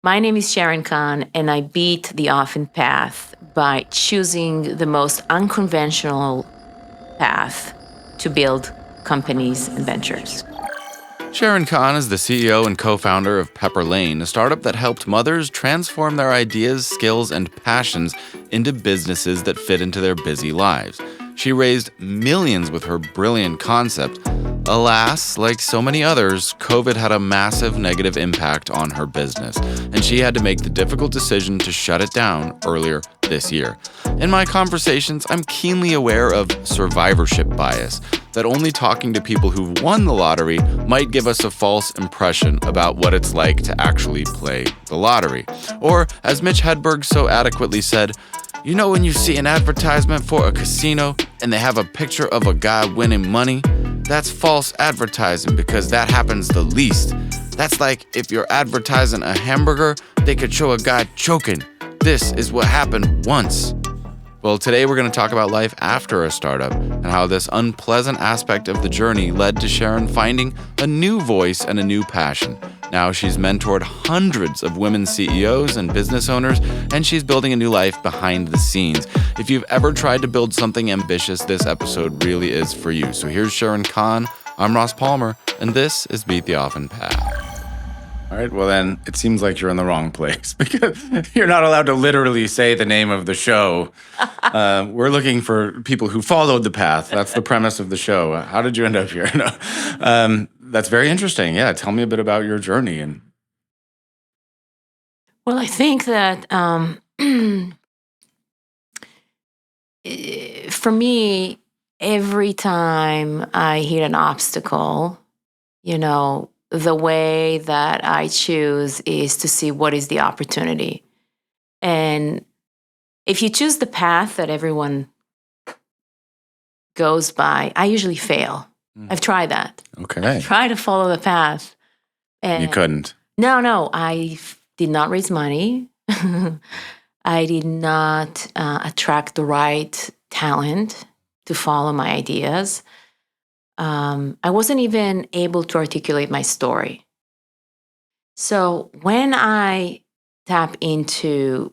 My name is Sharon Khan, and I beat the often path by choosing the most unconventional path to build companies and ventures. Sharon Khan is the CEO and co-founder of Pepperlane, a startup that helped mothers transform their ideas, skills, and passions into businesses that fit into their busy lives. She raised millions with her brilliant concept. Alas, like so many others, COVID had a massive negative impact on her business, and she had to make the difficult decision to shut it down earlier this year. In my conversations, I'm keenly aware of survivorship bias, that only talking to people who've won the lottery might give us a false impression about what it's like to actually play the lottery. Or, as Mitch Hedberg so adequately said, you know when you see an advertisement for a casino and they have a picture of a guy winning money? That's false advertising because that happens the least. That's like if you're advertising a hamburger, they could show a guy choking. This is what happened once. Well, today we're going to talk about life after a startup and how this unpleasant aspect of the journey led to Sharon finding a new voice and a new passion. Now she's mentored hundreds of women CEOs and business owners, and she's building a new life behind the scenes. If you've ever tried to build something ambitious, this episode really is for you. So here's Sharon Khan, I'm Ross Palmer, and this is Beat the Often Path. All right, well then, it seems like you're in the wrong place because you're not allowed to literally say the name of the show. We're looking for people who followed the path. That's the premise of the show. How did you end up here? No. That's very interesting. Yeah, tell me a bit about your journey. Well, I think that for me, every time I hit an obstacle, the way that I choose is to see what is the opportunity. And if you choose the path that everyone goes by, I usually fail. I've tried that. Okay. I've tried to follow the path. And you couldn't? No. I did not raise money. I did not attract the right talent to follow my ideas. I wasn't even able to articulate my story. So when I tap into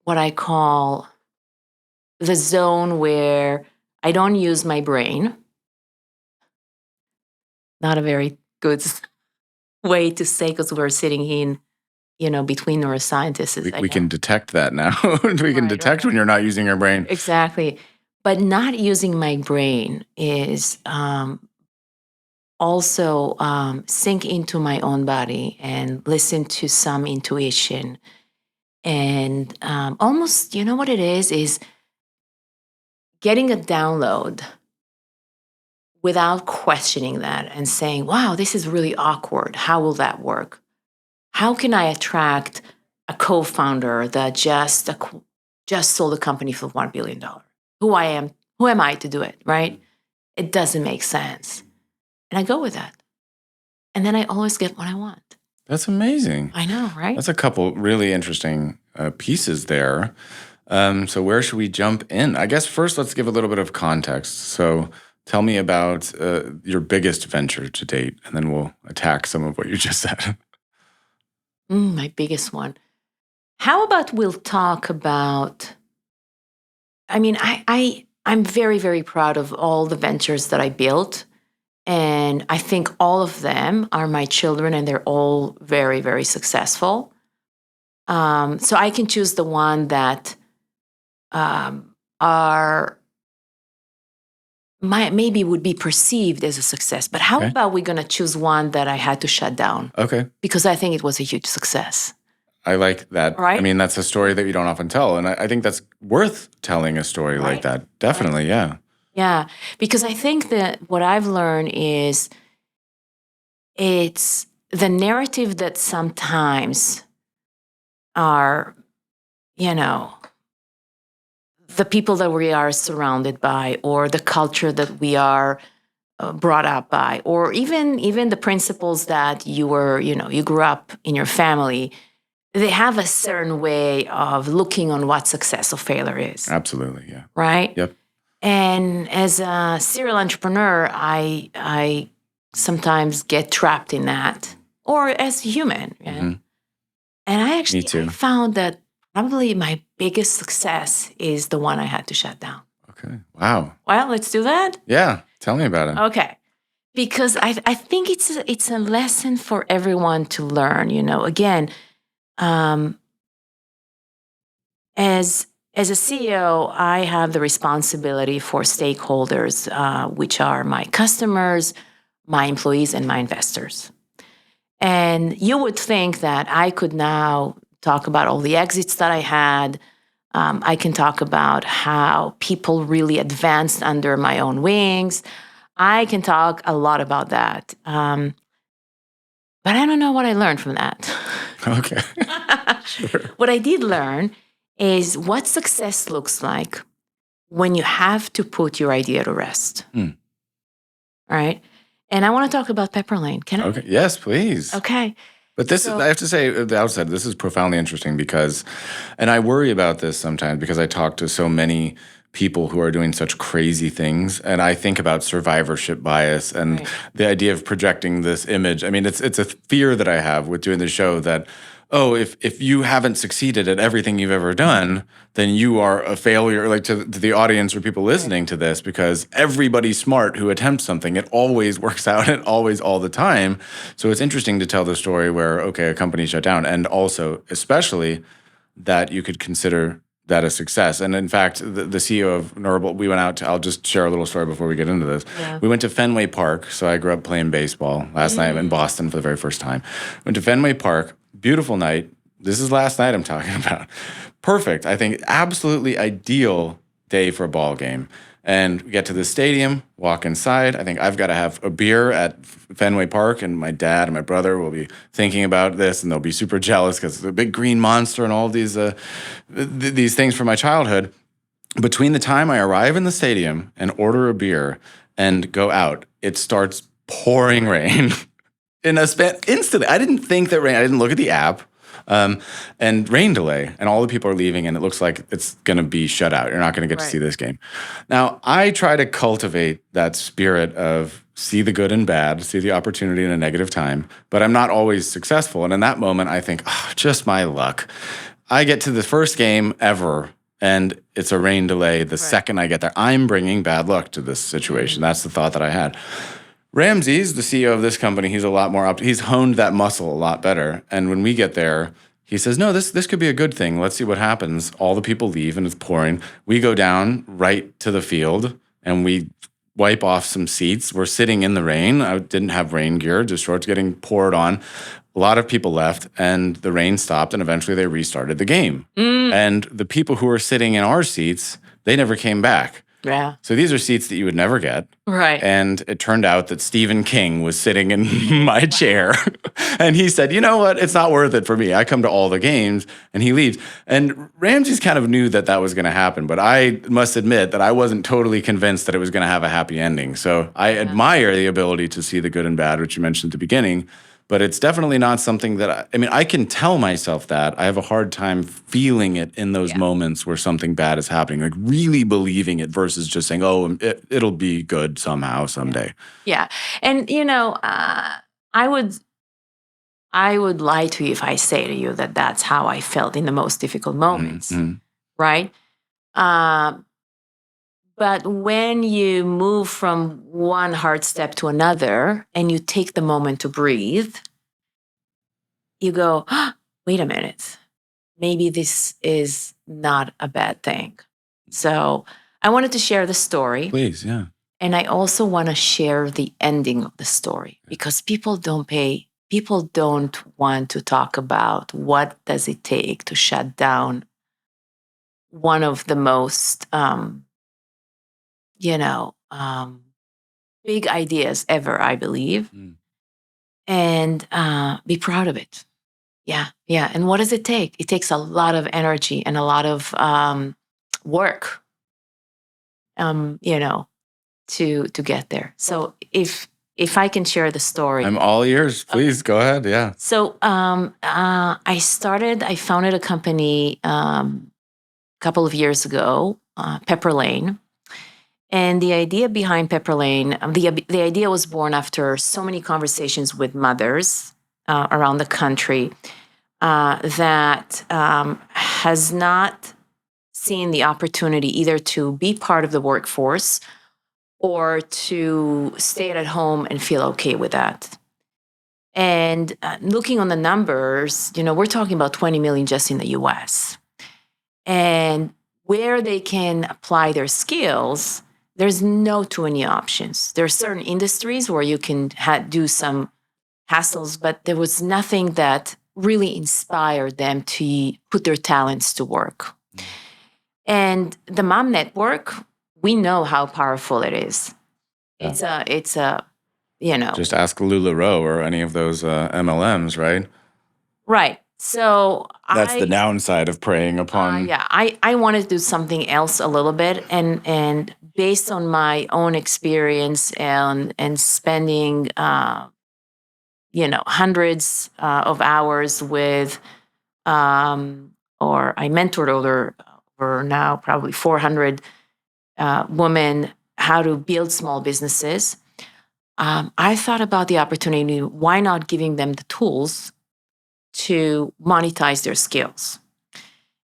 what I call the zone where I don't use my brain, not a very good way to say because we're sitting in, between neuroscientists. We can detect that now. We can detect when you're not using your brain. Exactly. But not using my brain is also sink into my own body and listen to some intuition. And almost, you know what it is getting a download without questioning that and saying, wow, this is really awkward. How will that work? How can I attract a co-founder that just sold a company for $1 billion? Who am I to do it, right? It doesn't make sense. And I go with that. And then I always get what I want. That's amazing. I know, right? That's a couple really interesting pieces there. So where should we jump in? I guess first let's give a little bit of context. So tell me about your biggest venture to date, and then we'll attack some of what you just said. My biggest one. How about we'll talk about... I'm very, very proud of all the ventures that I built. And I think all of them are my children, and they're all very, very successful. So I can choose the one that maybe would be perceived as a success. But how about we're going to choose one that I had to shut down? Okay. Because I think it was a huge success. I like that. Right? I mean, that's a story that you don't often tell. And I think that's worth telling a story like that. Definitely, yeah. Yeah, because I think that what I've learned is it's the narrative that sometimes are, the people that we are surrounded by, or the culture that we are brought up by, or even the principles that you grew up in your family. They have a certain way of looking on what success or failure is. Absolutely, yeah. Right? Yep. And as a serial entrepreneur, I sometimes get trapped in that, or as a human. Mm-hmm. actually too. I found that probably my biggest success is the one I had to shut down. Okay. Wow. Well, let's do that. Yeah. Tell me about it. Okay. Because I think it's a lesson for everyone to learn. Again, as a CEO, I have the responsibility for stakeholders, which are my customers, my employees, and my investors. And you would think that I could now talk about all the exits that I had. I can talk about how people really advanced under my own wings. I can talk a lot about that. But I don't know what I learned from that. Okay. Sure. What I did learn is what success looks like when you have to put your idea to rest. Hmm. All right. And I want to talk about Pepperlane. Can I? Okay. Yes, please. Okay. But this, So- I have to say at the outset, this is profoundly interesting because, and I worry about this sometimes because I talk to so many people who are doing such crazy things, and I think about survivorship bias and Right. the idea of projecting this image. I mean, it's a fear that I have with doing the show that, oh, if you haven't succeeded at everything you've ever done, then you are a failure, like to the audience or people listening to this, because everybody smart who attempts something, it always works out, it always, all the time. So it's interesting to tell the story where, okay, a company shut down, and also, especially, that you could consider that a success. And in fact, the CEO of Norable, we went out to, I'll just share a little story before we get into this. Yeah. We went to Fenway Park. So I grew up playing baseball last night in Boston for the very first time. Went to Fenway Park, beautiful night. This is last night I'm talking about. Perfect. I think absolutely ideal day for a ball game. And we get to the stadium, walk inside. I think I've got to have a beer at Fenway Park, and my dad and my brother will be thinking about this, and they'll be super jealous because it's a big green monster and all these things from my childhood. Between the time I arrive in the stadium and order a beer and go out, it starts pouring rain in a span instantly. I didn't think that rain. I didn't look at the app. And rain delay, and all the people are leaving, and it looks like it's going to be shut out. You're not going to get to see this game. Now, I try to cultivate that spirit of see the good and bad, see the opportunity in a negative time, but I'm not always successful. And in that moment, I think, oh, just my luck. I get to the first game ever, and it's a rain delay the second I get there. I'm bringing bad luck to this situation. That's the thought that I had. Ramsey's the CEO of this company. He's a lot more he's honed that muscle a lot better. And when we get there, he says, no, this could be a good thing. Let's see what happens. All the people leave and it's pouring. We go down right to the field and we wipe off some seats. We're sitting in the rain. I didn't have rain gear, just shorts getting poured on. A lot of people left and the rain stopped and eventually they restarted the game. And the people who were sitting in our seats, they never came back. Yeah. So these are seats that you would never get. Right. And it turned out that Stephen King was sitting in my chair. And he said, you know what? It's not worth it for me. I come to all the games. And he leaves. And Ramses kind of knew that that was going to happen. But I must admit that I wasn't totally convinced that it was going to have a happy ending. So I admire the ability to see the good and bad, which you mentioned at the beginning. But it's definitely not something that, I can tell myself that. I have a hard time feeling it in those moments where something bad is happening, like really believing it versus just saying, oh, it'll be good somehow, someday. Yeah. And, I would lie to you if I say to you that that's how I felt in the most difficult moments, right? But when you move from one hard step to another and you take the moment to breathe, you go, wait a minute, maybe this is not a bad thing. So I wanted to share the story. Please, yeah. And I also want to share the ending of the story because people don't want to talk about what does it take to shut down one of the most big ideas ever, I believe, and be proud of it. Yeah. And what does it take? It takes a lot of energy and a lot of work, to get there. So if I can share the story. I'm all ears. Please go ahead. Yeah. So I founded a company a couple of years ago, Pepperlane. And the idea behind Pepperlane, the idea was born after so many conversations with mothers around the country that has not seen the opportunity either to be part of the workforce or to stay at home and feel okay with that. And looking on the numbers, we're talking about 20 million just in the US. And where they can apply their skills, there's no too many options. There are certain industries where you can do some hassles, but there was nothing that really inspired them to put their talents to work. And the Mom Network, we know how powerful it is. Yeah. It's a Just ask LuLaRoe or any of those MLMs, right? right. So That's the downside of preying upon. I wanted to do something else a little bit, and based on my own experience and spending hundreds of hours with or I mentored over now probably 400 women how to build small businesses. I thought about the opportunity, why not giving them the tools to monetize their skills?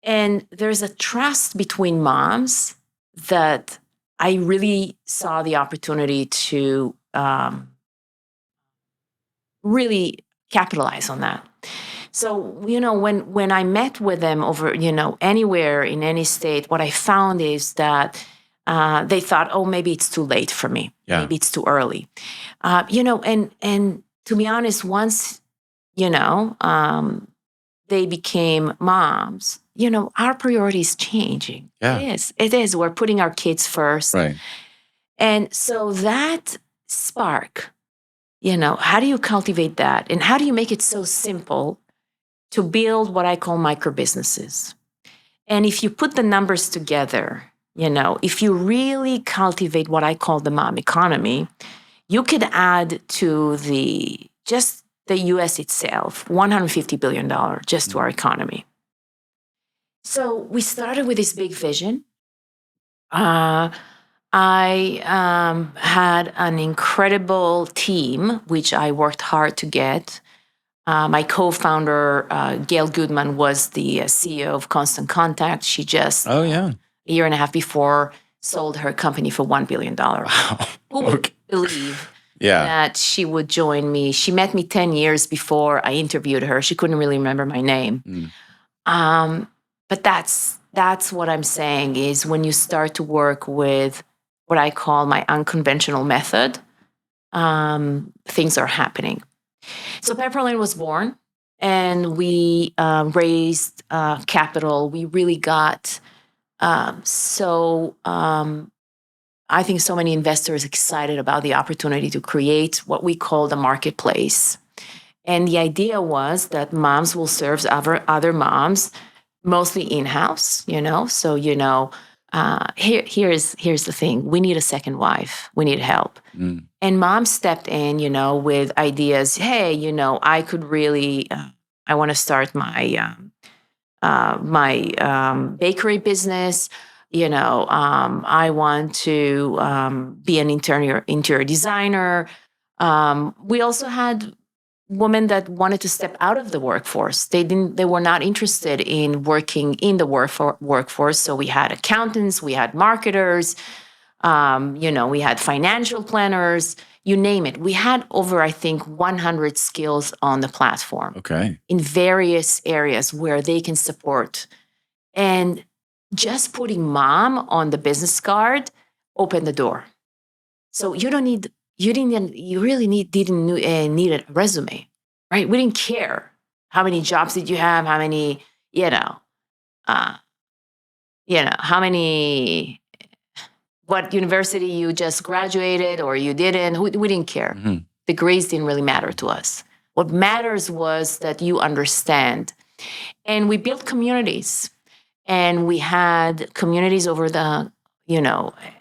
And there's a trust between moms that I really saw the opportunity to really capitalize on that. So, when I met with them over, anywhere in any state, what I found is that they thought, oh, maybe it's too late for me. Yeah. Maybe it's too early. And to be honest, once, they became moms, our priority is changing. Yeah. It is. We're putting our kids first. Right. And so that spark, how do you cultivate that? And how do you make it so simple to build what I call micro businesses? And if you put the numbers together, if you really cultivate what I call the mom economy, you could add to just the US itself, $150 billion just to our economy. So we started with this big vision. I had an incredible team, which I worked hard to get. My co-founder, Gail Goodman, was the CEO of Constant Contact. She just, a year and a half before, sold her company for $1 billion. Wow. Who would believe that she would join me? She met me 10 years before I interviewed her. She couldn't really remember my name. But that's what I'm saying is when you start to work with what I call my unconventional method, things are happening. So Pepperlane was born, and we raised capital. We really got I think so many investors excited about the opportunity to create what we call the marketplace. And the idea was that moms will serve other moms, mostly in-house, So, here's the thing. We need a second wife. We need help. And mom stepped in, with ideas. Hey, I could really, I want to start my bakery business. I want to be an interior designer. We also had women that wanted to step out of the workforce. They were not interested in working in the workforce. So we had accountants, we had marketers, we had financial planners, you name it. We had over, I think, 100 skills on the platform. Okay. In various areas where they can support. And just putting mom on the business card opened the door. So you really didn't need a resume, right? We didn't care how many jobs did you have, how many, how many, what university you just graduated or you didn't. We didn't care. Mm-hmm. Degrees didn't really matter to us. What matters was that you understand. And we built communities. And we had communities over the,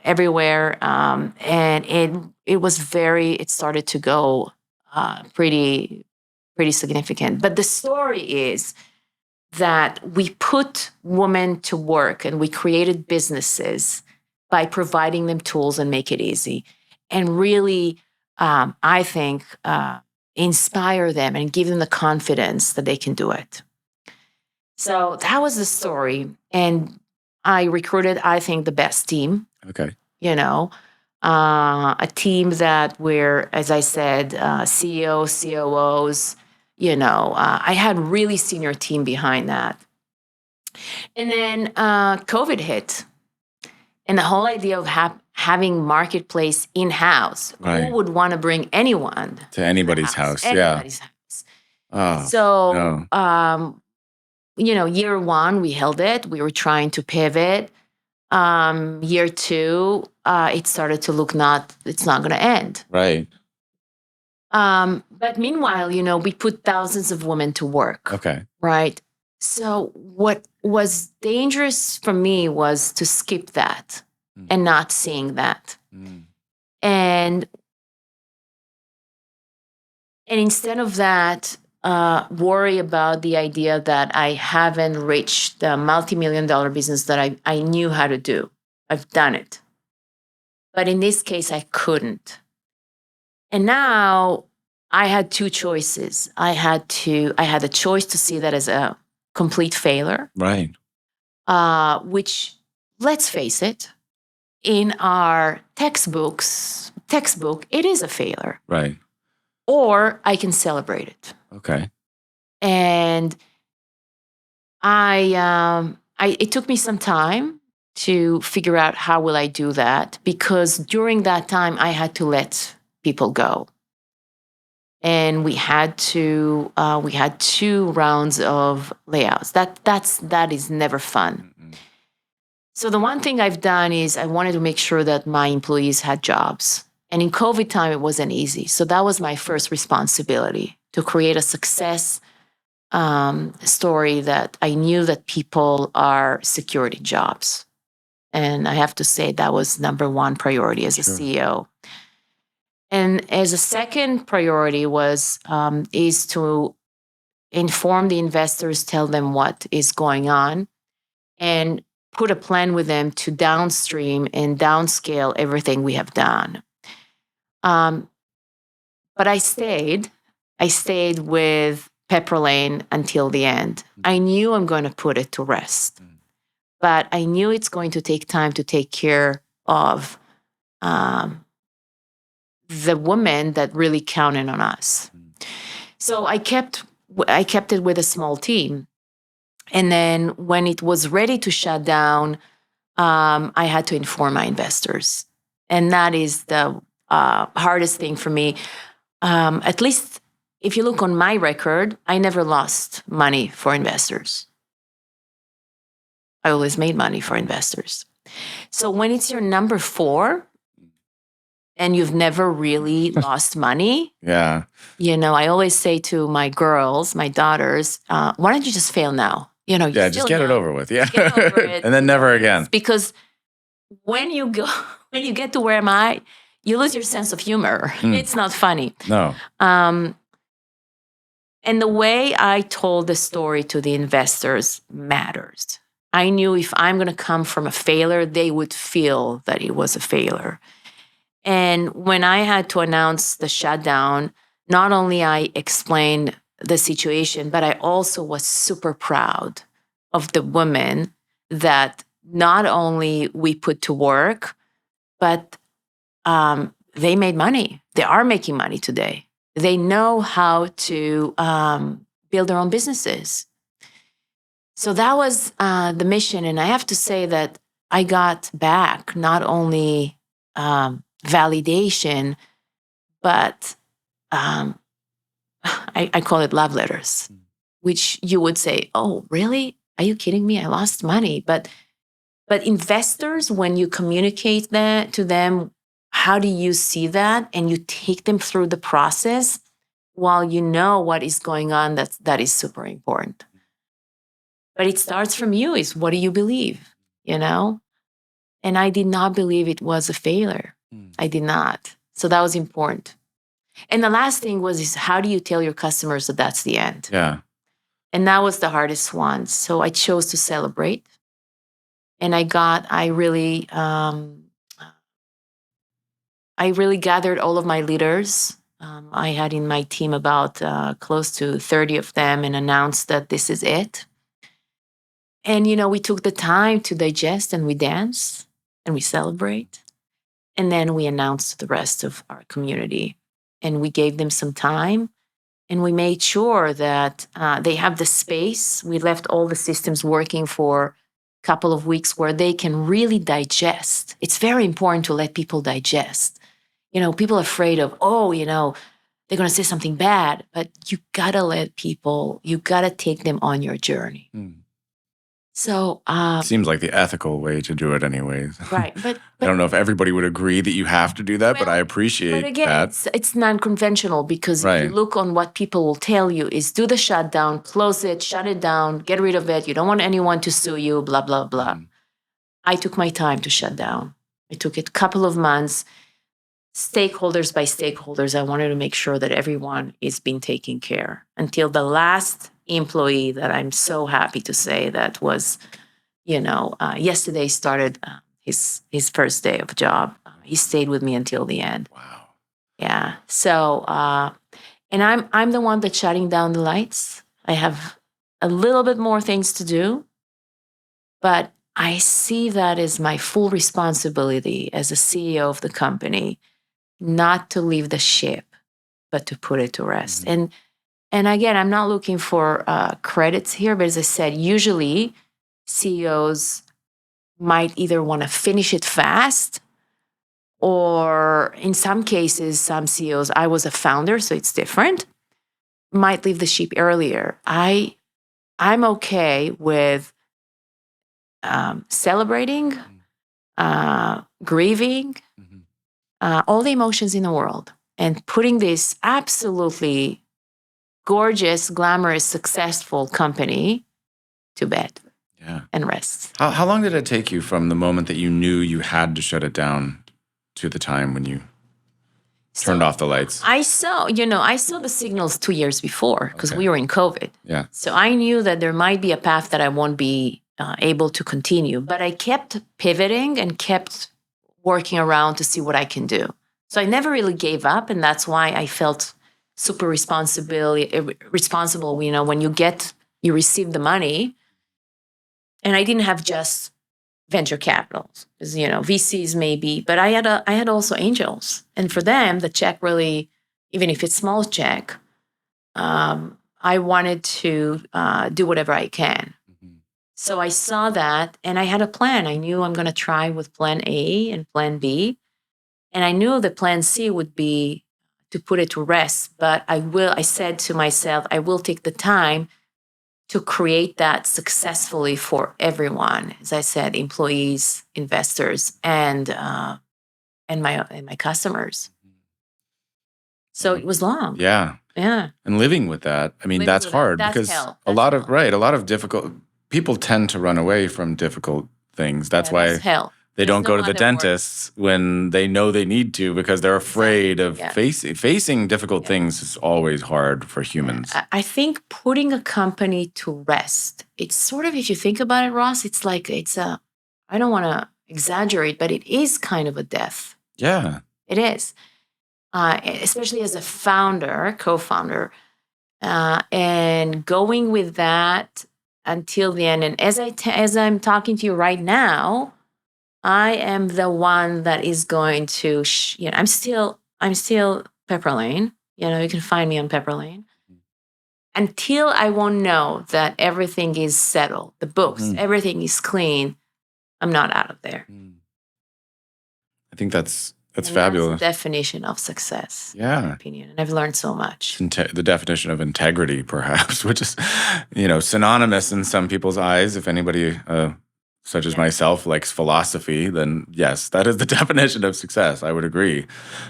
everywhere. And it started to go pretty significant. But the story is that we put women to work and we created businesses by providing them tools and make it easy. And really, I think, inspire them and give them the confidence that they can do it. So that was the story. And I recruited, I think, the best team, Okay. a team that were, as I said, CEOs, COOs, I had really senior team behind that. And then COVID hit. And the whole idea of having marketplace in-house, Right. who would want to bring anyone To anybody's house. Yeah. anybody's house? Oh, So, no. year one, we held it. We were trying to pivot. Year two, it started to look it's not going to end. Right. But meanwhile, we put thousands of women to work. Okay. Right. So what was dangerous for me was to skip that and not seeing that. And instead of that, worry about the idea that I haven't reached the multi-million-dollar business that I knew how to do. I've done it. But in this case, I couldn't. And now I had two choices. I had a choice to see that as a complete failure. Right. Which, let's face it, in our textbook, it is a failure. Right. Or I can celebrate it. Okay. And it took me some time to figure out how will I do that, because during that time I had to let people go. And we had 2 rounds of layouts. That is never fun. So the one thing I've done is I wanted to make sure that my employees had jobs. And in COVID time, it wasn't easy. So that was my first responsibility, to create a success story that I knew that people are secured in jobs. And I have to say that was number one priority as a CEO. And as a second priority is to inform the investors, tell them what is going on, and put a plan with them to downstream and downscale everything we have done. But I stayed with Pepperlane until the end. I knew I'm going to put it to rest, but I knew it's going to take time to take care of the women that really counted on us. So I kept it with a small team. And then when it was ready to shut down, I had to inform my investors. And that is the hardest thing for me. At least if you look on my record, I never lost money for investors. I always made money for investors. So when it's your number 4 and you've never really lost money, Yeah. I always say to my girls, my daughters, why don't you just fail now? You're Yeah, just still get it young. over with. Yeah. Get over it. And then never again. Because when you get to where am I, you lose your sense of humor. It's not funny. No. And the way I told the story to the investors matters. I knew if I'm going to come from a failure, they would feel that it was a failure. And when I had to announce the shutdown, not only I explained the situation, but I also was super proud of the women that not only we put to work, but they made money. They are making money today. They know how to build their own businesses. So that was the mission. And I have to say that I got back not only validation, but I call it love letters, which you would say, oh, really? Are you kidding me? I lost money. But investors, when you communicate that to them, how do you see that? And you take them through the process while you know what is going on, that is super important. But it starts from you, is what do you believe, And I did not believe it was a failure. I did not. So that was important. And the last thing is how do you tell your customers that that's the end? Yeah. And that was the hardest one. So I chose to celebrate. And I really gathered all of my leaders. I had in my team about close to 30 of them and announced that this is it. And, we took the time to digest, and we dance and we celebrate. And then we announced to the rest of our community, and we gave them some time, and we made sure that they have the space. We left all the systems working for a couple of weeks where they can really digest. It's very important to let people digest. People are afraid of, they're going to say something bad, but you got to you got to take them on your journey. So, seems like the ethical way to do it anyways. right. But I don't know if everybody would agree that you have to do that, but I appreciate But again, that. it's non-conventional, because if you Right. look on what people will tell you is do the shutdown, close it, shut it down, get rid of it. You don't want anyone to sue you, blah, blah, blah. I took my time to shut down. I took it a couple of months, stakeholders by stakeholders. I wanted to make sure that everyone is being taken care until the last employee that I'm so happy to say that was, yesterday started his first day of job. He stayed with me until the end. Wow. Yeah. So, and I'm the one that's shutting down the lights. I have a little bit more things to do, but I see that as my full responsibility as a CEO of the company, not to leave the ship, but to put it to rest. And again, I'm not looking for credits here, but as I said, usually CEOs might either want to finish it fast, or in some cases, some CEOs, I was a founder, so it's different, might leave the ship earlier. I'm okay with celebrating, grieving, all the emotions in the world, and putting this absolutely gorgeous, glamorous, successful company to bed and rest. How long did it take you from the moment that you knew you had to shut it down to the time when you turned off the lights? I saw the signals 2 years before, because we were in COVID. Yeah. So I knew that there might be a path that I won't be able to continue, but I kept pivoting and kept working around to see what I can do. So I never really gave up, and that's why I felt super responsible. When you receive the money, and I didn't have just venture capital, because VCs maybe, but I had also angels, and for them the check really, even if it's small check, I wanted to do whatever I can. So I saw that, and I had a plan. I knew I'm going to try with plan A and plan B, and I knew that plan C would be to put it to rest. But I said to myself, I will take the time to create that successfully for everyone. As I said, employees, investors, and my customers. So it was long. Yeah. Yeah. And living with that, that's hard, because a lot of difficult people tend to run away from difficult things. That's why that's hell. they don't go to the dentists when they know they need to, because they're afraid of facing difficult things. Is always hard for humans. I think putting a company to rest, it's sort of, if you think about it, Ross, it's like I don't want to exaggerate, but it is kind of a death. Yeah. It is. Especially as a co-founder, and going with that until the end. And as I'm talking to you right now, I am the one that is going to, I'm still Pepperlane. You can find me on Pepperlane. Until I won't know that everything is settled, the books, everything is clean, I'm not out of there. I think that's fabulous. That's the definition of success, in Yeah. my opinion. And I've learned so much. The definition of integrity, perhaps, which is, synonymous in some people's eyes. If anybody such as myself likes philosophy, then yes, that is the definition of success. I would agree.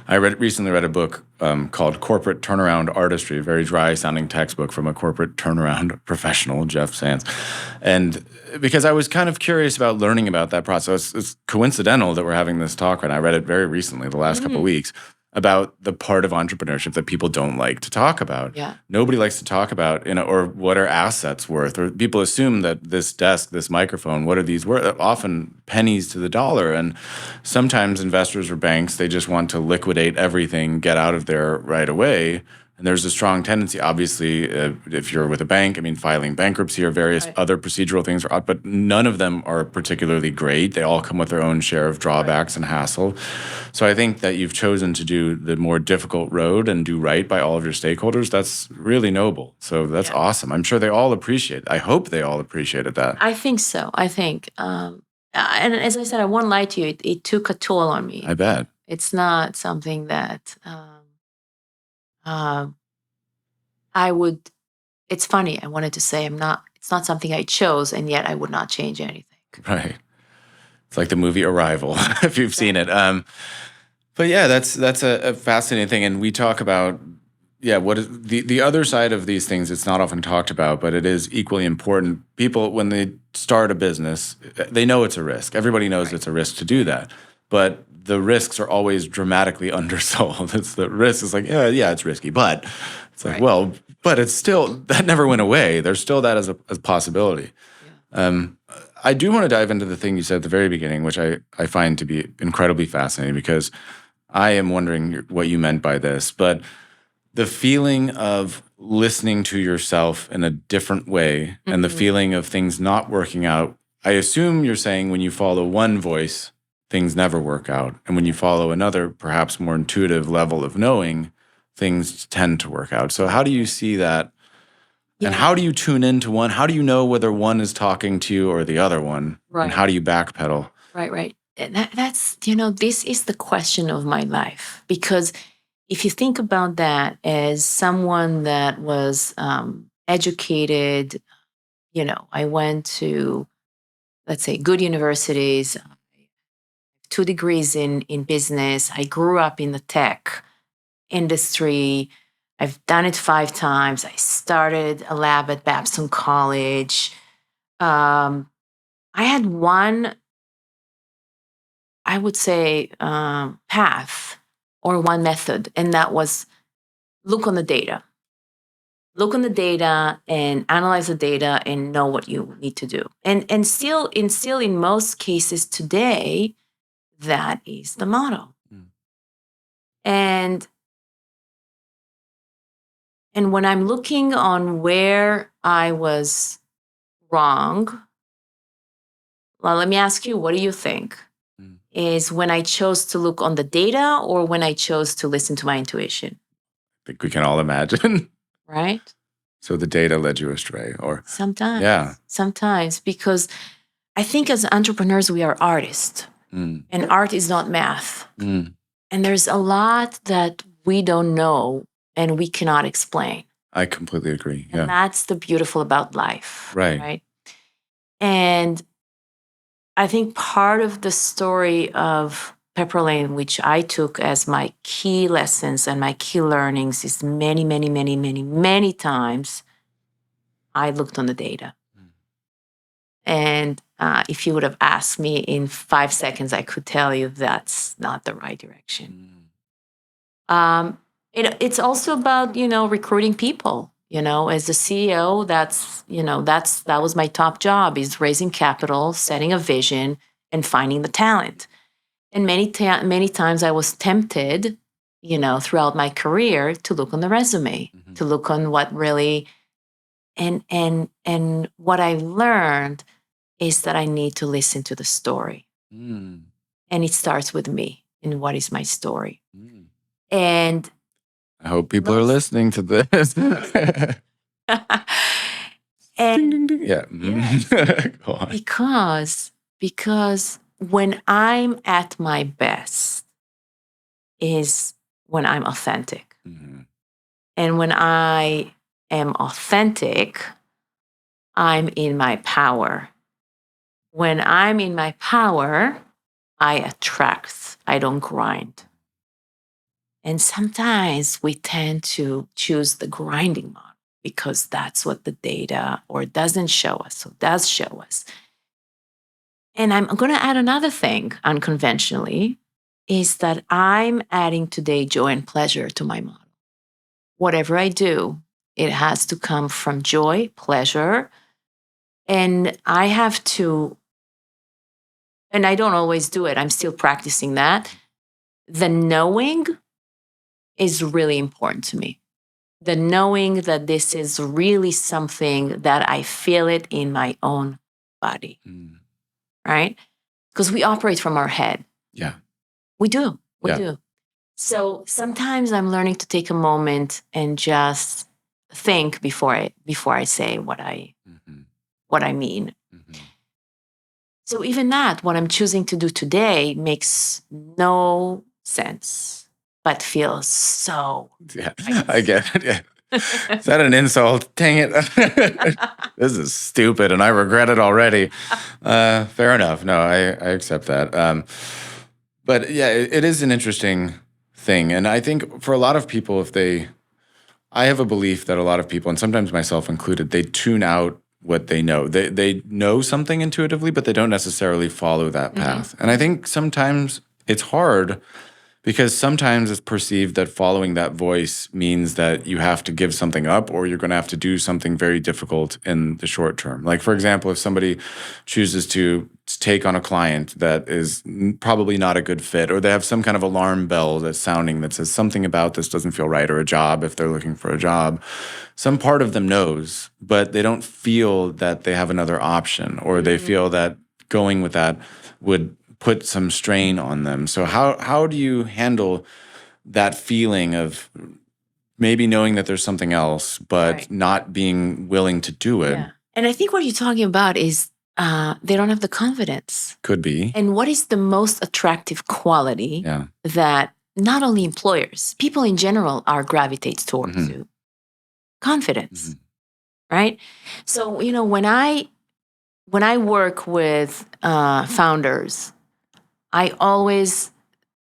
I recently read a book called Corporate Turnaround Artistry, a very dry-sounding textbook from a corporate turnaround professional, Jeff Sands. And because I was kind of curious about learning about that process, it's coincidental that we're having this talk right now. I read it very recently, the last couple of weeks, about the part of entrepreneurship that people don't like to talk about. Yeah. Nobody likes to talk about, or what are assets worth? Or people assume that this desk, this microphone, what are these worth? Often pennies to the dollar. And sometimes investors or banks, they just want to liquidate everything, get out of there right away. And there's a strong tendency, obviously, if you're with a bank, I mean, filing bankruptcy or various other procedural things, but none of them are particularly great. They all come with their own share of drawbacks and hassle. So I think that you've chosen to do the more difficult road and do right by all of your stakeholders. That's really noble. So that's awesome. I'm sure they all appreciate it. I hope they all appreciated that. I think so. I think. And as I said, I won't lie to you. It took a toll on me. I bet. It's not something that I would. It's funny. I wanted to say it's not something I chose, and yet I would not change anything. Right. It's like the movie Arrival, if you've seen it. But yeah, that's a fascinating thing. And we talk about, what is the other side of these things. It's not often talked about, but it is equally important. People, when they start a business, they know it's a risk. Everybody knows it's a risk to do that. But the risks are always dramatically undersold. It's the risk is like, yeah, it's risky. But it's like, well, but it's still, that never went away. There's still that as a possibility. I do want to dive into the thing you said at the very beginning, which I find to be incredibly fascinating, because I am wondering what you meant by this. But the feeling of listening to yourself in a different way and the feeling of things not working out, I assume you're saying when you follow one voice, things never work out. And when you follow another, perhaps more intuitive level of knowing, things tend to work out. So how do you see that? And how do you tune into one? How do you know whether one is talking to you or the other one? Right. And how do you backpedal? Right. That's, this is the question of my life. Because if you think about that as someone that was educated, I went to, let's say, good universities, 2 degrees in business. I grew up in the tech industry. I've done it 5 times. I started a lab at Babson College. I had one, I would say, path or one method, and that was look on the data. Look on the data and analyze the data and know what you need to do. And still in most cases today, that is the model. And when I'm looking on where I was wrong, well, let me ask you, what do you think? Is when I chose to look on the data or when I chose to listen to my intuition? I think we can all imagine. Right? So the data led you astray, or? Sometimes. Yeah. Sometimes, because I think as entrepreneurs, we are artists. And art is not math. And there's a lot that we don't know and we cannot explain. I completely agree. Yeah. And that's the beautiful about life. Right. And I think part of the story of Pepperlane, which I took as my key lessons and my key learnings, is many, many, many, many, many times I looked on the data. And if you would have asked me in 5 seconds, I could tell you that's not the right direction. It's also about, recruiting people. As a CEO, that was my top job, is raising capital, setting a vision, and finding the talent. And many times I was tempted, throughout my career to look on the resume, to look on what really, and what I learned is that I need to listen to the story. And it starts with me and what is my story. And I hope people are listening to this. And ding, ding, ding. Yeah. Go on. Because when I'm at my best is when I'm authentic. And when I am authentic, I'm in my power. When I'm in my power, I attract. I don't grind. And sometimes we tend to choose the grinding model because that's what the data or doesn't show us or does show us. And I'm going to add another thing unconventionally, is that I'm adding today joy and pleasure to my model. Whatever I do, it has to come from joy, pleasure, and I have to, and I don't always do it, I'm still practicing that. The knowing is really important to me. The knowing that this is really something that I feel it in my own body, right? Because we operate from our head. Yeah. We do. We Yeah. do. So sometimes I'm learning to take a moment and just think before I say what I mean. So even that, what I'm choosing to do today makes no sense, but feels so. Yeah, I get it. Yeah. Is that an insult? Dang it. This is stupid and I regret it already. Fair enough. No, I accept that. But yeah, it is an interesting thing. And I think for a lot of people, I have a belief that a lot of people, and sometimes myself included, they tune out what they know. They know something intuitively, but they don't necessarily follow that path. And I think sometimes it's hard because sometimes it's perceived that following that voice means that you have to give something up or you're going to have to do something very difficult in the short term. Like, for example, if somebody chooses to take on a client that is probably not a good fit, or they have some kind of alarm bell that's sounding that says something about this doesn't feel right, or a job, if they're looking for a job, some part of them knows, but they don't feel that they have another option, or they feel that going with that would put some strain on them. So how do you handle that feeling of maybe knowing that there's something else, but not being willing to do it? Yeah. And I think what you're talking about is they don't have the confidence. Could be. And what is the most attractive quality that not only employers, people in general are gravitates towards you? Confidence, right? So, when I work with founders, I always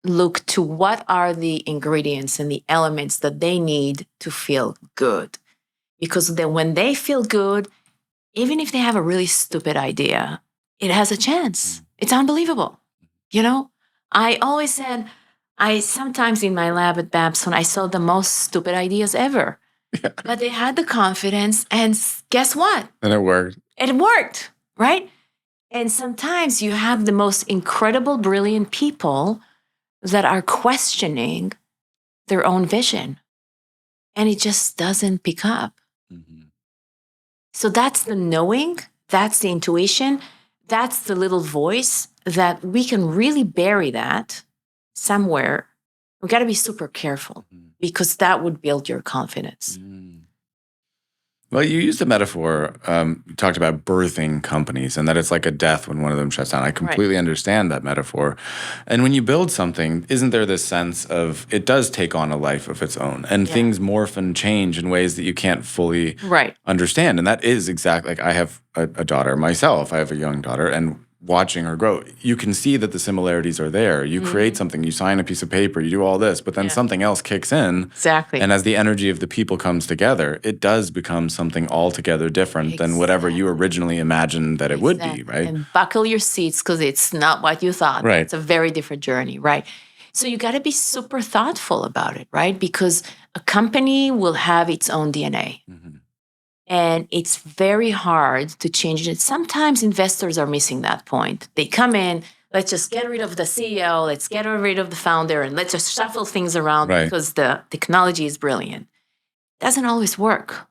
look to what are the ingredients and the elements that they need to feel good. Because then when they feel good, even if they have a really stupid idea, it has a chance. It's unbelievable. I always said, sometimes in my lab at Babson, I saw the most stupid ideas ever. Yeah. But they had the confidence, and guess what? And it worked. It worked, right? And sometimes you have the most incredible, brilliant people that are questioning their own vision, and it just doesn't pick up. So that's the knowing, that's the intuition, that's the little voice that we can really bury that somewhere. We got to be super careful because that would build your confidence. Well, you used a metaphor. You talked about birthing companies and that it's like a death when one of them shuts down. I completely understand that metaphor. And when you build something, isn't there this sense of it does take on a life of its own and things morph and change in ways that you can't fully understand? And that is exactly like I have a daughter myself. I have a young daughter, and watching her grow, you can see that the similarities are there. You create something, you sign a piece of paper, you do all this, but then something else kicks in. Exactly. And as the energy of the people comes together, it does become something altogether different than whatever you originally imagined that it would be, right? And buckle your seats because it's not what you thought. Right. It's a very different journey, right? So you got to be super thoughtful about it, right? Because a company will have its own DNA. And it's very hard to change it. Sometimes investors are missing that point. They come in, let's just get rid of the CEO, let's get rid of the founder, and let's just shuffle things around because the technology is brilliant. Doesn't always work.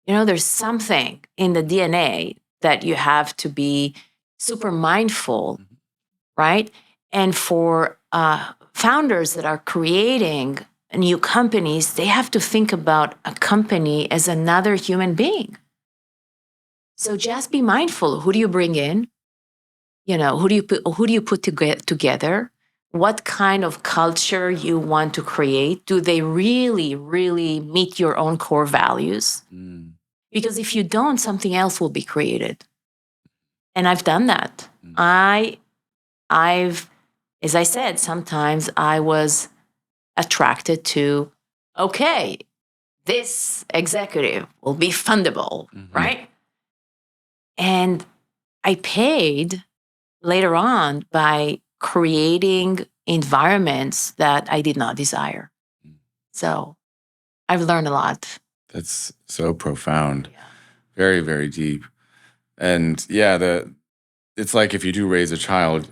There's something in the DNA that you have to be super mindful, right? And for founders that are creating new companies, they have to think about a company as another human being. So just be mindful. Who do you bring in? Who do you put together? What kind of culture you want to create? Do they really, really meet your own core values? Because if you don't, something else will be created. And I've done that. I've, as I said, sometimes I was attracted to, okay, this executive will be fundable, right? And I paid later on by creating environments that I did not desire. So I've learned a lot. That's so profound. Very, very deep. And it's like if you do raise a child,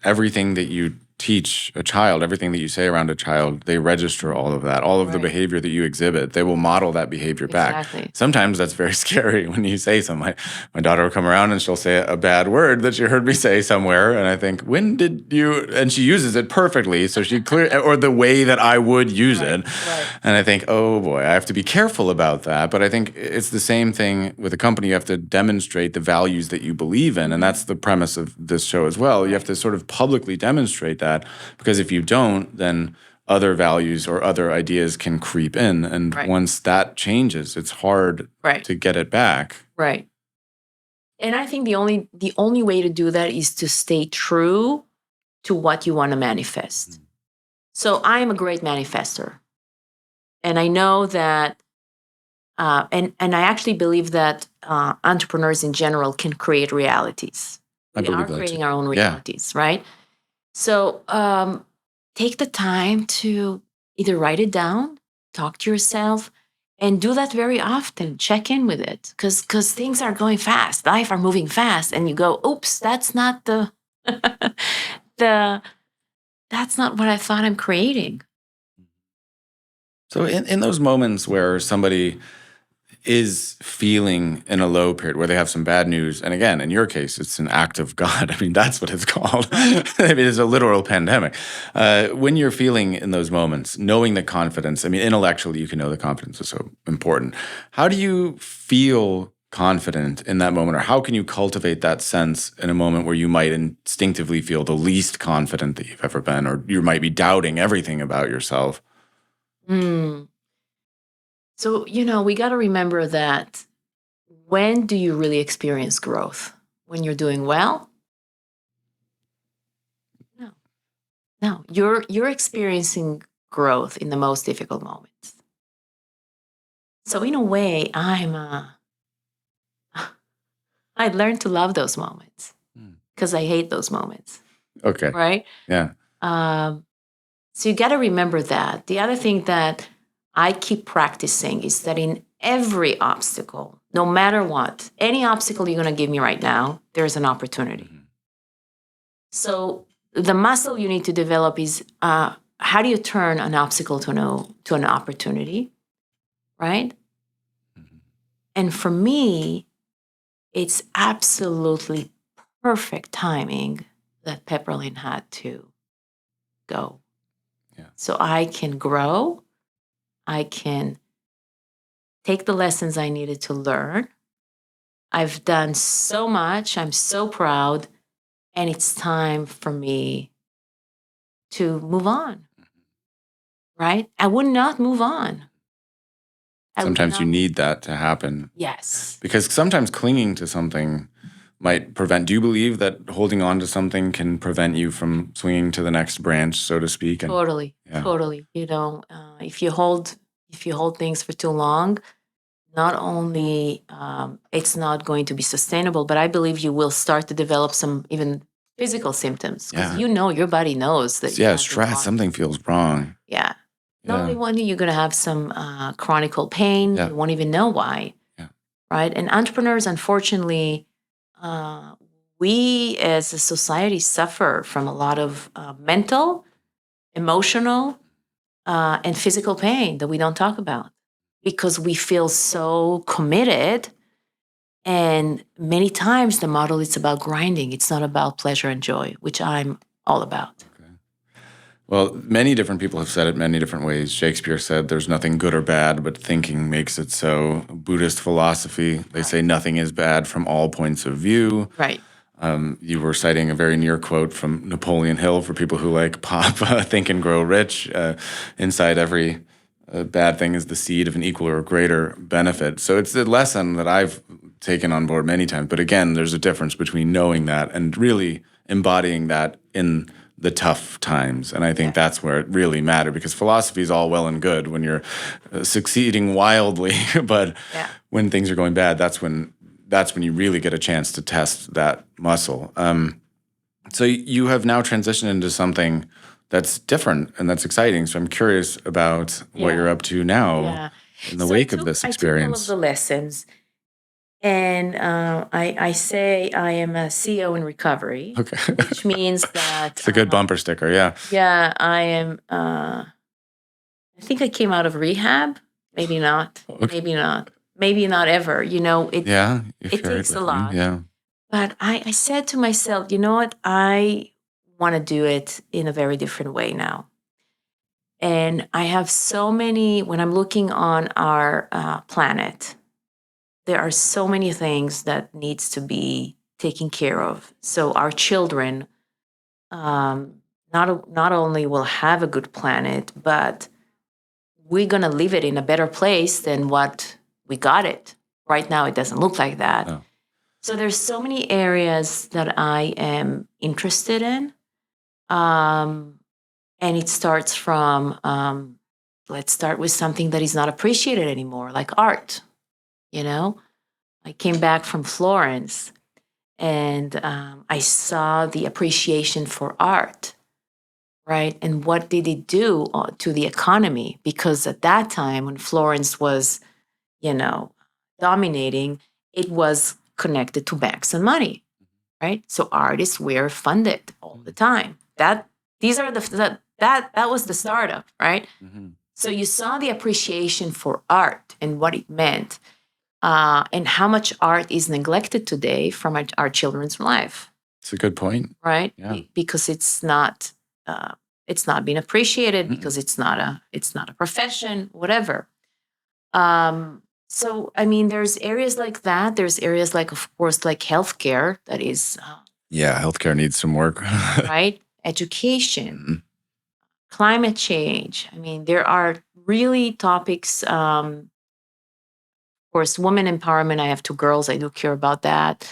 everything that you teach a child, everything that you say around a child, they register all of that, all of the Right. behavior that you exhibit. They will model that behavior back. Exactly. Sometimes that's very scary when you say something. My daughter will come around and she'll say a bad word that she heard me say somewhere. And I think, when did you? And she uses it perfectly. So she or the way that I would use it. Right. And I think, oh boy, I have to be careful about that. But I think it's the same thing with a company. You have to demonstrate the values that you believe in. And that's the premise of this show as well. You have to sort of publicly demonstrate that, because if you don't, then other values or other ideas can creep in. And once that changes, it's hard to get it back. Right. And I think the only way to do that is to stay true to what you want to manifest. So I am a great manifester. And I know that, and I actually believe that entrepreneurs in general can create realities. We are creating our own realities, right? So take the time to either write it down, talk to yourself, and do that very often. Check in with it, because things are going fast. Life are moving fast, and you go, "Oops, that's not the that's not what I thought I'm creating." So in those moments where somebody is feeling in a low period, where they have some bad news, and again, in your case, it's an act of God. I mean, that's what it's called. I mean, it's a literal pandemic. When you're feeling in those moments, knowing the confidence, I mean, intellectually, you can know the confidence is so important. How do you feel confident in that moment, or how can you cultivate that sense in a moment where you might instinctively feel the least confident that you've ever been, or you might be doubting everything about yourself? So, we got to remember that when do you really experience growth? When you're doing well? No, you're experiencing growth in the most difficult moments. So in a way, I learned to love those moments because I hate those moments. Okay. Right? Yeah. So you got to remember that. The other thing that I keep practicing is that in every obstacle, no matter what, any obstacle you're going to give me right now, there's an opportunity. So the muscle you need to develop is how do you turn an obstacle to an opportunity, right? And for me, it's absolutely perfect timing that Pepperlane had to go. Yeah. So I can grow. I can take the lessons I needed to learn. I've done so much. I'm so proud. And it's time for me to move on. Right? I would not move on. Sometimes you need that to happen. Yes. Because sometimes clinging to something might prevent. Do you believe that holding on to something can prevent you from swinging to the next branch, so to speak? Totally. If you hold things for too long, not only it's not going to be sustainable, but I believe you will start to develop some even physical symptoms, because your body knows that. Yeah, stress. Something feels wrong. Yeah. Not only one, you're going to have some chronic pain. You won't even know why. Yeah. Right? And entrepreneurs, unfortunately, we as a society suffer from a lot of mental, emotional, and physical pain that we don't talk about, because we feel so committed. And many times the model is about grinding. It's not about pleasure and joy, which I'm all about. Well, many different people have said it many different ways. Shakespeare said there's nothing good or bad, but thinking makes it so. Buddhist philosophy, they say nothing is bad from all points of view. Right. You were citing a very near quote from Napoleon Hill for people who like pop, Think and Grow Rich. Inside every bad thing is the seed of an equal or greater benefit. So it's a lesson that I've taken on board many times. But again, there's a difference between knowing that and really embodying that in the tough times. And I think that's where it really mattered, because philosophy is all well and good when you're succeeding wildly. But when things are going bad, that's when you really get a chance to test that muscle. So you have now transitioned into something that's different and that's exciting. So I'm curious about what you're up to now in the wake of this experience. I took all of the lessons, And I say I am a CEO in recovery, Okay. which means that It's a good bumper sticker. Yeah. yeah, I am. I think I came out of rehab. Maybe not. Okay. Maybe not. Maybe not ever. Yeah. You It shared takes a with me. lot. Yeah. But I said to myself, you know what? I want to do it in a very different way now. And I have so many, when I'm looking on our planet, there are so many things that needs to be taken care of. So our children not only will have a good planet, but we're going to leave it in a better place than what we got it. Right now, it doesn't look like that. Oh. So there's so many areas that I am interested in. And it starts from, let's start with something that is not appreciated anymore, like art. I came back from Florence and I saw the appreciation for art, right? And what did it do to the economy? Because at that time, when Florence was, dominating, it was connected to banks and money, right? So artists were funded all the time. These are that was the startup, right? Mm-hmm. So you saw the appreciation for art and what it meant, and how much art is neglected today from our children's life. It's a good point. Right? Yeah. Because it's not being appreciated because it's not a profession, whatever. So I mean, there's areas like that. There's areas like, of course, like healthcare that is Yeah. Healthcare needs some work. right. Education, Mhm. climate change. I mean, there are really topics. Of course, women empowerment. I have two girls. I do care about that.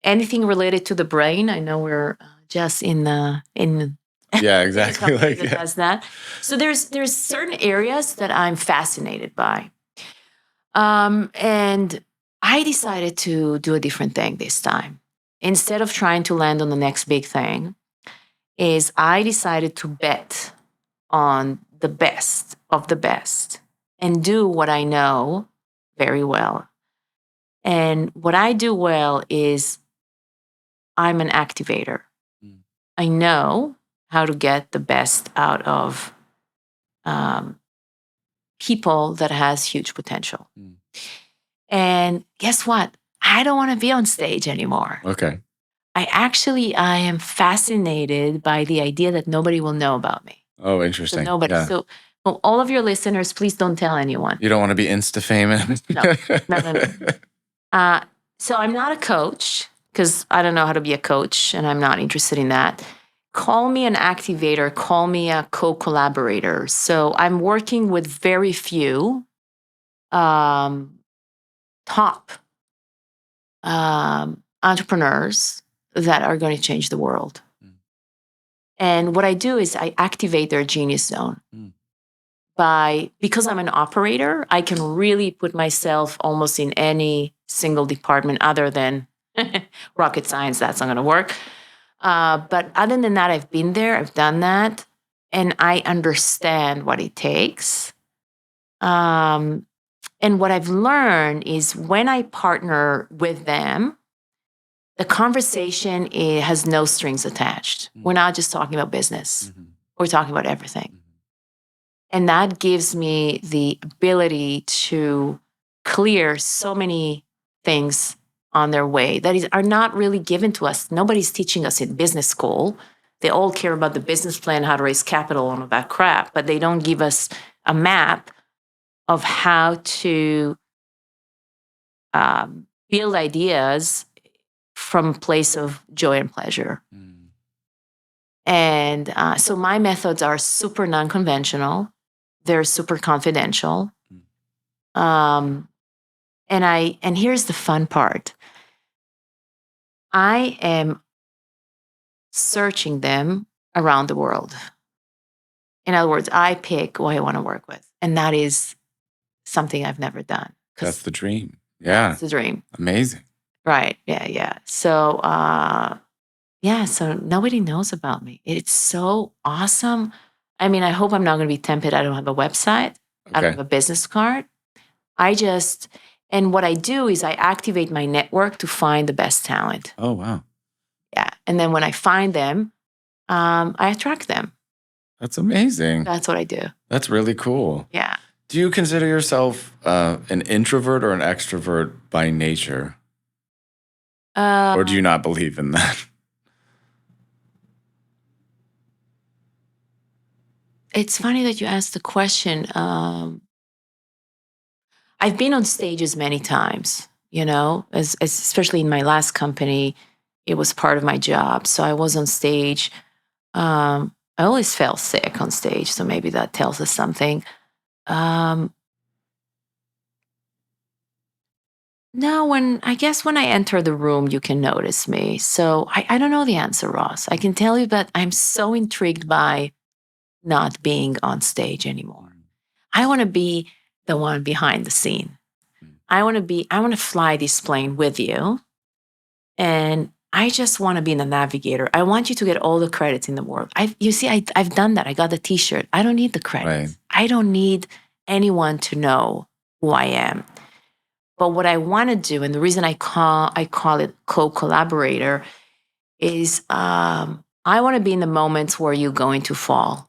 Anything related to the brain. I know we're just in Yeah, in a exactly. company Like, that yeah. has that. So there's certain areas that I'm fascinated by. And I decided to do a different thing this time. Instead of trying to land on the next big thing, is I decided to bet on the best of the best and do what I know very well. And what I do well is I'm an activator. Mm. I know how to get the best out of people that has huge potential. Mm. And guess what? I don't want to be on stage anymore. Okay. I am fascinated by the idea that nobody will know about me. Oh, So interesting. nobody. Yeah. So well, all of your listeners, please don't tell anyone. You don't want to be Insta famous. No. So I'm not a coach because I don't know how to be a coach and I'm not interested in that. Call me an activator, call me a co-collaborator. So I'm working with very few top entrepreneurs that are going to change the world. Mm. And what I do is I activate their genius zone. Mm. Because I'm an operator, I can really put myself almost in any single department other than rocket science. That's not going to work. But other than that, I've been there, I've done that, and I understand what it takes. And what I've learned is when I partner with them, the conversation has no strings attached. Mm. We're not just talking about business. Mm-hmm. We're talking about everything. Mm-hmm. And that gives me the ability to clear so many things on their way that are not really given to us. Nobody's teaching us in business school. They all care about the business plan, how to raise capital, and all that crap, but they don't give us a map of how to build ideas from a place of joy and pleasure. Mm. And so my methods are super non-conventional. They're super confidential. And here's the fun part. I am searching them around the world. In other words, I pick who I want to work with. And that is something I've never done. That's the dream. Yeah. That's the dream. Amazing. Right. Yeah. So, so nobody knows about me. It's so awesome. I mean, I hope I'm not going to be tempted. I don't have a website. I don't have a business card. And what I do is I activate my network to find the best talent. Oh, wow. Yeah. And then when I find them, I attract them. That's amazing. That's what I do. That's really cool. Yeah. Do you consider yourself an introvert or an extrovert by nature? Or do you not believe in that? It's funny that you asked the question. I've been on stages many times, as especially in my last company, it was part of my job. So I was on stage. I always felt sick on stage, so maybe that tells us something. No, when I enter the room, you can notice me. So I don't know the answer, Ross. I can tell you that I'm so intrigued by not being on stage anymore. I want to be the one behind the scene. I want to fly this plane with you. And I just want to be the navigator. I want you to get all the credits in the world. I've done that. I got the t-shirt. I don't need the credits. Right. I don't need anyone to know who I am. But what I want to do, and the reason I call it co-collaborator, is I want to be in the moments where you're going to fall.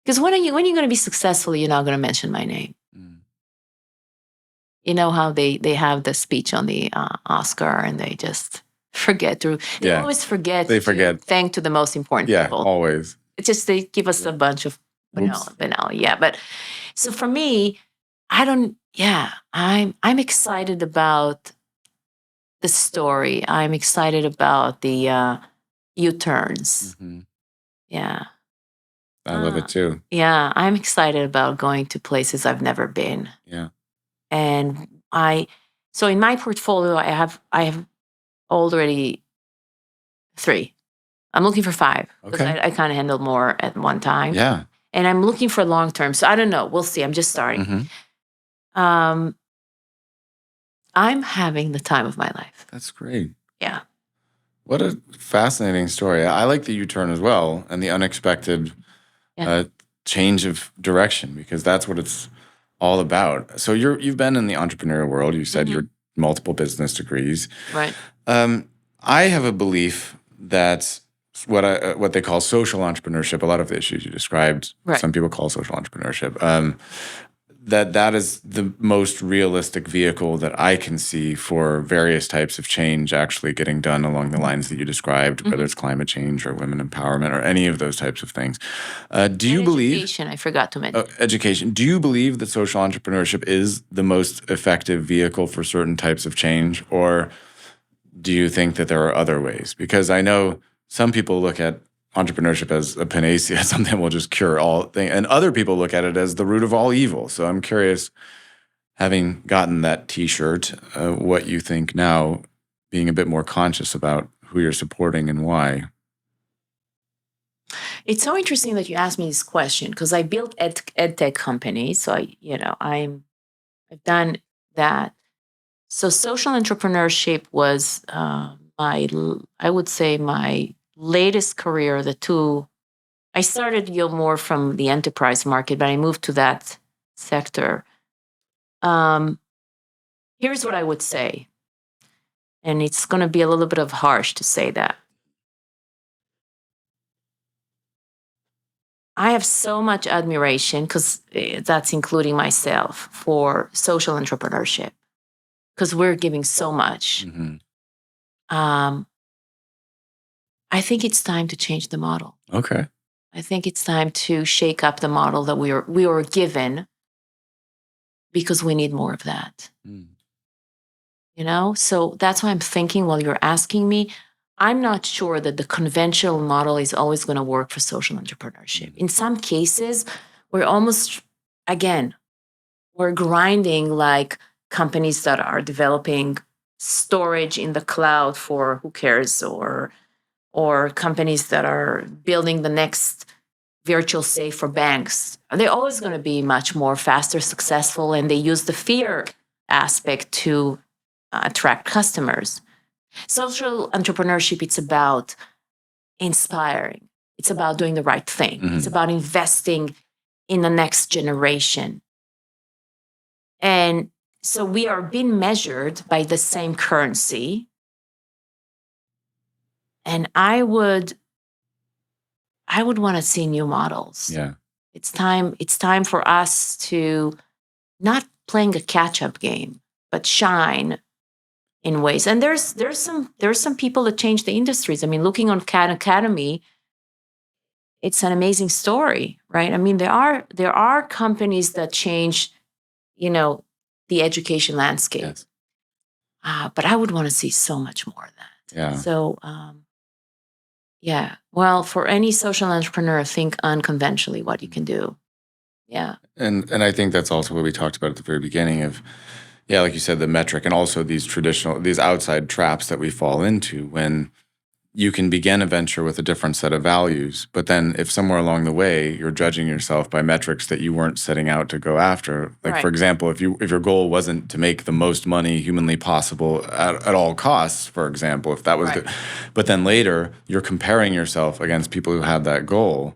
Because when you're going to be successful, you're not going to mention my name. You know how they have the speech on the Oscar, and they just forget to. They always forget. They forget. Thank to the most important people. Yeah, always. It's just they give us a bunch of banal. Yeah, but so for me, I don't. Yeah, I'm excited about the story. I'm excited about the U-turns. Mm-hmm. Yeah. I love it too. Yeah, I'm excited about going to places I've never been. Yeah. And so in my portfolio, I have already 3. I'm looking for 5 because I kind of handle more at one time. Yeah. And I'm looking for long term. So I don't know. We'll see. I'm just starting. Mm-hmm. I'm having the time of my life. That's great. Yeah. What a fascinating story. I like the U-turn as well, and the unexpected change of direction, because that's what it's all about. So you've been in the entrepreneurial world. You said you're multiple business degrees. Right. I have a belief that what they call social entrepreneurship, a lot of the issues you described, some people call social entrepreneurship, that is the most realistic vehicle that I can see for various types of change actually getting done along the lines that you described, whether it's climate change or women empowerment or any of those types of things. Do you believe... Education, I forgot to mention. Education. Do you believe that social entrepreneurship is the most effective vehicle for certain types of change, or do you think that there are other ways? Because I know some people look at entrepreneurship as a panacea, something that will just cure all things, and other people look at it as the root of all evil. So I'm curious, having gotten that T-shirt, what you think now, being a bit more conscious about who you're supporting and why. It's so interesting that you asked me this question, because I built ed tech companies, so I've done that. So social entrepreneurship was I would say my latest career. I started more from the enterprise market, but I moved to that sector. Here's what I would say, and it's going to be a little bit of harsh to say that. I have so much admiration, because that's including myself, for social entrepreneurship, because we're giving so much. Mm-hmm. I think it's time to change the model. Okay. I think it's time to shake up the model that we were given, because we need more of that. Mm. So that's why I'm thinking, while you're asking me, I'm not sure that the conventional model is always going to work for social entrepreneurship. In some cases, we're almost, again, we're grinding like companies that are developing storage in the cloud for who cares, or companies that are building the next virtual safe for banks. They're always going to be much more faster, successful, and they use the fear aspect to attract customers. Social entrepreneurship, it's about inspiring. It's about doing the right thing. Mm-hmm. It's about investing in the next generation. And so we are being measured by the same currency. And I would want to see new models. Yeah. It's time for us to not playing a catch-up game, but shine in ways. And there's some people that change the industries. I mean, looking on Khan Academy, it's an amazing story, right? I mean, there are companies that change, the education landscape. Yes. But I would want to see so much more of that. Yeah. So, yeah. Well, for any social entrepreneur, think unconventionally what you can do. Yeah. And I think that's also what we talked about at the very beginning of, yeah, like you said, the metric, and also these outside traps that we fall into when you can begin a venture with a different set of values, but then if somewhere along the way you're judging yourself by metrics that you weren't setting out to go after, like Right. for example, if your goal wasn't to make the most money humanly possible at all costs, for example, if that was Right. but then later you're comparing yourself against people who had that goal,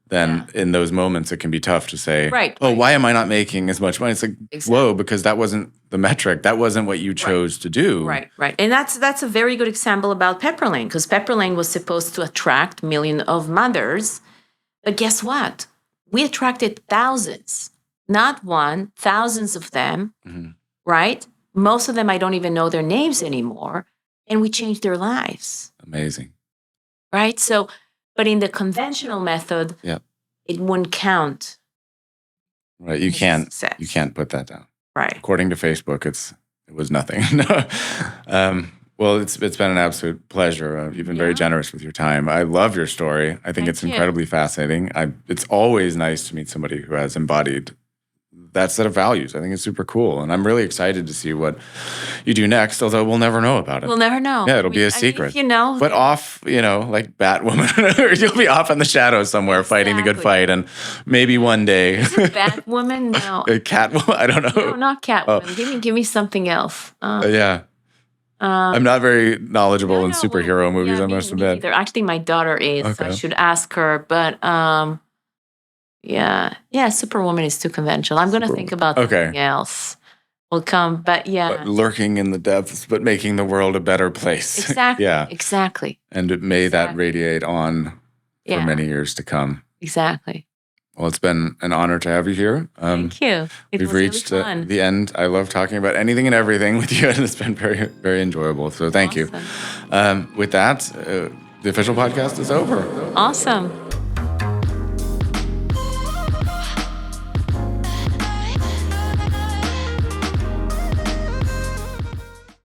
then in those moments it can be tough to say, Right, oh, right. why am I not making as much money? It's like, Exactly. whoa, because that wasn't the metric. That wasn't what you chose to do. Right. And that's a very good example about Pepperlane, because Pepperlane was supposed to attract millions of mothers. But guess what? We attracted thousands, not one, thousands of them, right? Most of them, I don't even know their names anymore. And we changed their lives, Amazing. right? So, but in the conventional method, Yeah. it wouldn't count. Right. You as a can't success. put that down. Right. According to Facebook, it was nothing. Well, it's been an absolute pleasure. You've been very generous with your time. I love your story. I think Thank it's you. incredibly fascinating. It's always nice to meet somebody who has embodied that set of values. I think it's super cool, and I'm really excited to see what you do next. Although we'll never know about it. We'll never know. Yeah, it'll be I a mean, secret. if you know, But off, like Batwoman, or you'll be off in the shadows somewhere fighting the good Exactly. fight, and maybe one day, Batwoman, no. a Catwoman. I don't know. No, not Catwoman. Give me something else. Yeah. I'm not very knowledgeable in superhero movies, I must admit. Either. Actually, my daughter is. So I Okay. should ask her. But yeah, Superwoman is too conventional. I'm gonna think about something else. Will come, but yeah, But lurking in the depths, but making the world a better place. exactly. Yeah. Exactly. And may that Exactly. radiate on for Yeah. many years to come. Exactly. Well, it's been an honor to have you here. Thank you. It We've was really reached fun. the end. I love talking about anything and everything with you, and it's been very, very enjoyable. So thank you. Awesome. With that, the official podcast is over. Awesome.